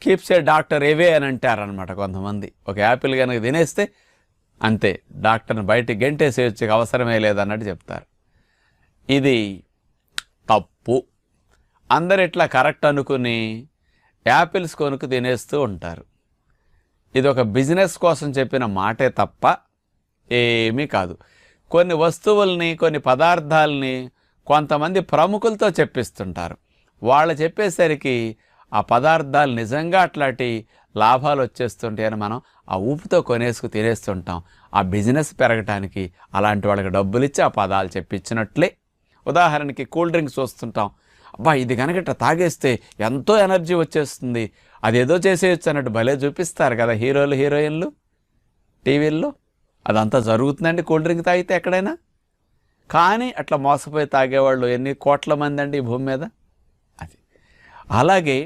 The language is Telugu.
కీప్స్ ఏ డాక్టర్ ఎవే అని అంటారనమాట కొంతమంది. ఒక యాపిల్ కనుక తినేస్తే అంతే, డాక్టర్ని బయటికి గెంటేసేయచ్చు, అవసరమే లేదన్నట్టు చెప్తారు. ఇది తప్పు. అందరు ఇట్లా కరెక్ట్ అనుకుని యాపిల్స్ కొనుక్కు తినేస్తూ ఉంటారు. ఇది ఒక బిజినెస్ కోసం చెప్పిన మాటే తప్ప ఏమీ కాదు. కొన్ని వస్తువుల్ని, కొన్ని పదార్థాలని కొంతమంది ప్రముఖులతో చెప్పిస్తుంటారు. వాళ్ళు చెప్పేసరికి ఆ పదార్థాలు నిజంగా అట్లాంటి లాభాలు వచ్చేస్తుంటాయని మనం ఆ ఊపుతో కొనేసుకు తినేస్తుంటాం. ఆ బిజినెస్ పెరగటానికి అలాంటి వాళ్ళకి డబ్బులు ఇచ్చి ఆ పదాలు చెప్పించినట్లే. ఉదాహరణకి కూల్ డ్రింక్స్ చూస్తుంటాం. అబ్బా ఇది కనుక ఇట్లా తాగేస్తే ఎంతో ఎనర్జీ వచ్చేస్తుంది, అదేదో చేసేయచ్చు అన్నట్టు భలే చూపిస్తారు కదా హీరోలు హీరోయిన్లు టీవీల్లో. అదంతా జరుగుతుందండి కూల్ డ్రింక్ తాగితే ఎక్కడైనా. కానీ అట్లా మోసపోయి తాగేవాళ్ళు ఎన్ని కోట్ల మంది అండి ఈ భూమి మీద. అది అలాగే